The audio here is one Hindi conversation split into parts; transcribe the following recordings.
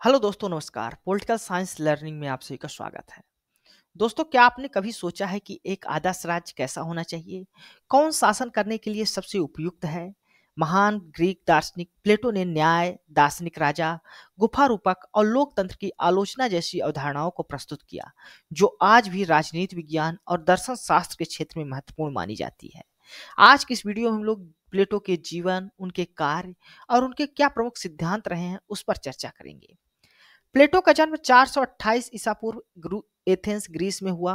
हेलो दोस्तों, नमस्कार। पॉलिटिकल साइंस लर्निंग में आप सभी का स्वागत है। दोस्तों, क्या आपने कभी सोचा है कि एक आदर्श राज्य कैसा होना चाहिए? कौन शासन करने के लिए सबसे उपयुक्त है? महान ग्रीक दार्शनिक प्लेटो ने न्याय, दार्शनिक राजा, गुफा रूपक और लोकतंत्र की आलोचना जैसी अवधारणाओं को प्रस्तुत किया, जो आज भी राजनीति विज्ञान और दर्शन शास्त्र के क्षेत्र में महत्वपूर्ण मानी जाती है। आज की इस वीडियो में हम लोग प्लेटो के जीवन, उनके कार्य और उनके क्या प्रमुख सिद्धांत रहे हैं, उस पर चर्चा करेंगे। प्लेटो का जन्म 428 ईसा पूर्व एथेंस ग्रीस में हुआ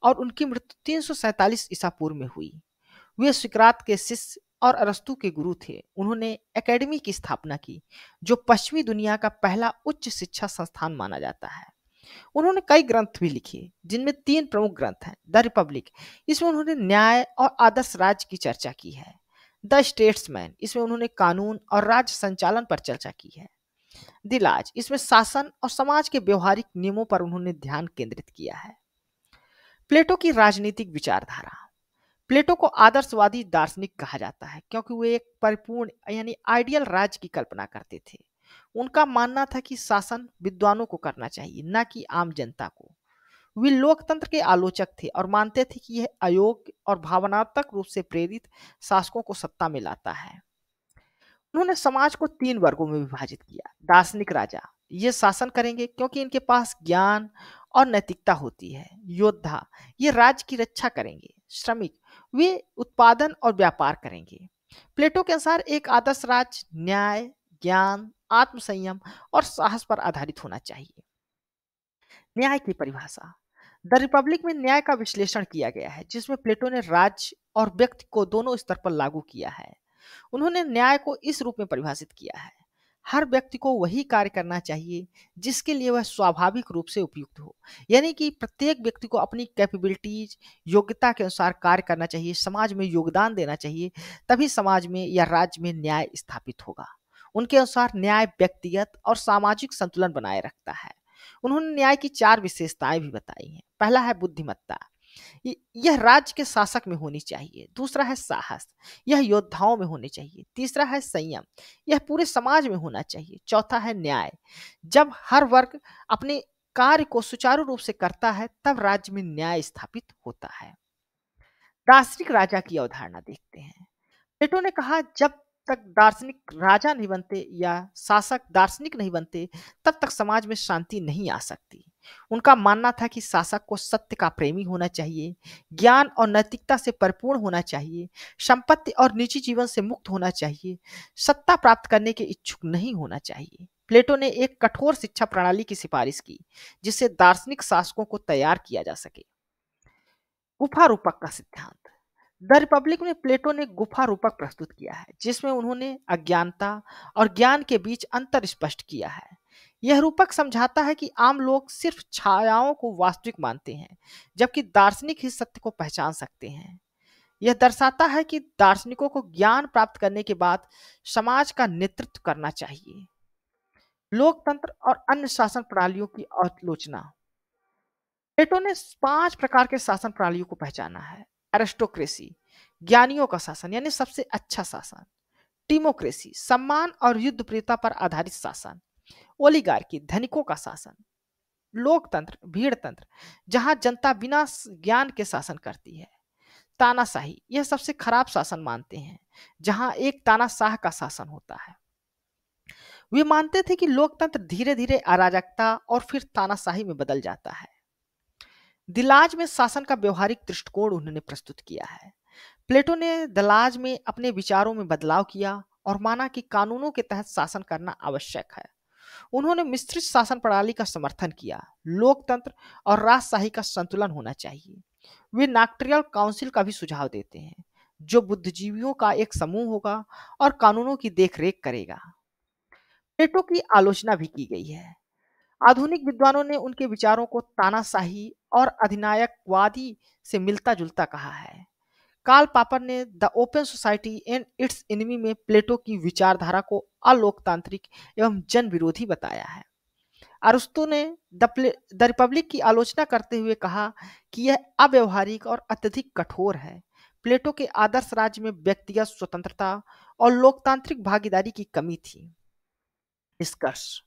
और उनकी मृत्यु 347 ईसा पूर्व में हुई। वे सुकरात के शिष्य और अरस्तु के गुरु थे। उन्होंने एकेडमी की स्थापना की, जो पश्चिमी दुनिया का पहला उच्च शिक्षा संस्थान माना जाता है। उन्होंने कई ग्रंथ भी लिखे, जिनमें तीन प्रमुख ग्रंथ हैं। द रिपब्लिक, इसमें उन्होंने न्याय और आदर्श राज्य की चर्चा की है। द स्टेट्समैन, इसमें उन्होंने कानून और राज्य संचालन पर चर्चा की है। दिलाज, इसमें शासन और समाज के व्यवहारिक नियमों पर उन्होंने ध्यान केंद्रित किया है। प्लेटो की राजनीतिक विचारधारा। प्लेटो को आदर्शवादी दार्शनिक कहा जाता है, क्योंकि वे एक परिपूर्ण यानी आइडियल राज्य की कल्पना करते थे। उनका मानना था कि शासन विद्वानों को करना चाहिए, न कि आम जनता को। वे लोकतंत्र के आलोचक थे और मानते थे कि यह अयोग्य और भावनात्मक रूप से प्रेरित शासकों को सत्ता में लाता है। उन्होंने समाज को तीन वर्गों में विभाजित किया। दार्शनिक राजा, ये शासन करेंगे क्योंकि इनके पास ज्ञान और नैतिकता होती है। योद्धा, ये राज्य की रक्षा करेंगे। श्रमिक, वे उत्पादन और व्यापार करेंगे। प्लेटो के अनुसार एक आदर्श राज्य न्याय, ज्ञान, आत्मसंयम और साहस पर आधारित होना चाहिए। न्याय की परिभाषा। द रिपब्लिक में न्याय का विश्लेषण किया गया है, जिसमें प्लेटो ने राज्य और व्यक्ति को दोनों स्तर पर लागू किया है। उन्होंने न्याय को इस रूप में परिभाषित किया है: हर व्यक्ति को वही कार्य करना चाहिए जिसके लिए वह स्वाभाविक रूप से उपयुक्त हो। यानी कि प्रत्येक व्यक्ति को अपनी कैपेबिलिटीज, योग्यता के अनुसार कार्य करना चाहिए, समाज में योगदान देना चाहिए, तभी समाज में या राज्य में न्याय स्थापित होगा। उनके अनुसार न्याय व्यक्तिगत और सामाजिक संतुलन बनाए रखता है। उन्होंने न्याय की चार विशेषताएं भी बताई हैं। पहला है बुद्धिमत्ता, यह राज्य के शासक में होनी चाहिए। दूसरा है साहस, यह योद्धाओं में होनी चाहिए। तीसरा है संयम, यह पूरे समाज में होना चाहिए। चौथा है न्याय, जब हर वर्ग अपने कार्य को सुचारू रूप से करता है, तब राज्य में न्याय स्थापित होता है। दार्शनिक राजा की अवधारणा देखते हैं। प्लेटो ने कहा, जब तक दार्शनिक राजा नहीं बनते या शासक दार्शनिक नहीं बनते, तब तक समाज में शांति नहीं आ सकती। उनका मानना था कि शासक को सत्य का प्रेमी होना चाहिए, ज्ञान और नैतिकता से परिपूर्ण होना चाहिए, संपत्ति और निजी जीवन से मुक्त होना चाहिए, सत्ता प्राप्त करने के इच्छुक नहीं होना चाहिए। प्लेटो ने एक कठोर शिक्षा प्रणाली की सिफारिश की, जिससे दार्शनिक शासकों को तैयार किया जा सके। गुफा रूपक का सिद्धांत। द रिपब्लिक में प्लेटो ने गुफा रूपक प्रस्तुत किया है, जिसमें उन्होंने अज्ञानता और ज्ञान के बीच अंतर स्पष्ट किया है। यह रूपक समझाता है कि आम लोग सिर्फ छायाओं को वास्तविक मानते हैं, जबकि दार्शनिक ही सत्य को पहचान सकते हैं। यह दर्शाता है कि दार्शनिकों को ज्ञान प्राप्त करने के बाद समाज का नेतृत्व करना चाहिए। लोकतंत्र और अन्य शासन प्रणालियों की आलोचना। प्लेटो ने 5 प्रकार के शासन प्रणालियों को पहचाना है। एरिस्टोक्रेसी, ज्ञानियों का शासन यानी सबसे अच्छा शासन। टीमोक्रेसी, सम्मान और युद्ध प्रियता पर आधारित शासन। ओलिगार्की, धनिकों का शासन। लोकतंत्र, भीड़ तंत्र, जहां जनता बिना ज्ञान के शासन करती है। तानाशाही, यह सबसे खराब शासन मानते हैं, जहां एक तानाशाह का शासन होता है। वे मानते थे कि लोकतंत्र धीरे धीरे अराजकता और फिर तानाशाही में बदल जाता है। दिलाज में शासन का व्यवहारिक दृष्टिकोण उन्होंने प्रस्तुत किया है। प्लेटो ने दलाज में अपने विचारों में बदलाव किया और माना कि कानूनों के तहत शासन करना आवश्यक है। उन्होंने मिश्रित शासन प्रणाली का समर्थन किया। लोकतंत्र और राजशाही का संतुलन होना चाहिए। वे नॉक्ट्रियल काउंसिल का भी सुझाव देते हैं, जो बुद्धिजीवियों का एक समूह होगा और कानूनों की देखरेख करेगा। प्लेटो की आलोचना भी की गई है। आधुनिक विद्वानों ने उनके विचारों को तानाशाही और अधिनायकवादी से मिलता जुलता कहा है। कार्ल पापर ने the open society and it's enemy में प्लेटो की विचारधारा को अलोकतांत्रिक एवं जन विरोधी बताया है। अरस्तु ने द रिपब्लिक की आलोचना करते हुए कहा कि यह अव्यवहारिक और अत्यधिक कठोर है। प्लेटो के आदर्श राज्य में व्यक्तिगत स्वतंत्रता और लोकतांत्रिक भागीदारी की कमी थी। निष्कर्ष।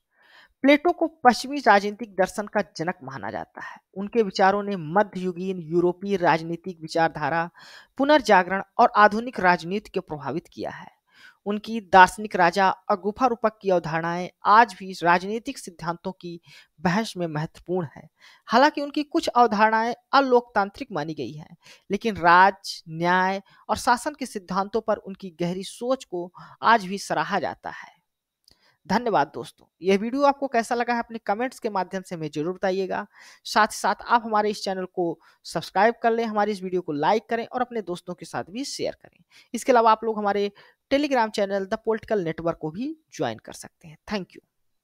प्लेटो को पश्चिमी राजनीतिक दर्शन का जनक माना जाता है। उनके विचारों ने मध्ययुगीन यूरोपीय राजनीतिक विचारधारा, पुनर्जागरण और आधुनिक राजनीति को प्रभावित किया है। उनकी दार्शनिक राजा और गुफा रूपक की अवधारणाएं आज भी राजनीतिक सिद्धांतों की बहस में महत्वपूर्ण है। हालांकि उनकी कुछ अवधारणाएं अलोकतांत्रिक मानी गई हैं, लेकिन राज, न्याय और शासन के सिद्धांतों पर उनकी गहरी सोच को आज भी सराहा जाता है। धन्यवाद दोस्तों। यह वीडियो आपको कैसा लगा है अपने कमेंट्स के माध्यम से हमें जरूर बताइएगा। साथ ही साथ आप हमारे इस चैनल को सब्सक्राइब कर लें, हमारी इस वीडियो को लाइक करें और अपने दोस्तों के साथ भी शेयर करें। इसके अलावा आप लोग हमारे Telegram channel the political network को भी ज्वाइन कर सकते हैं। Thank you.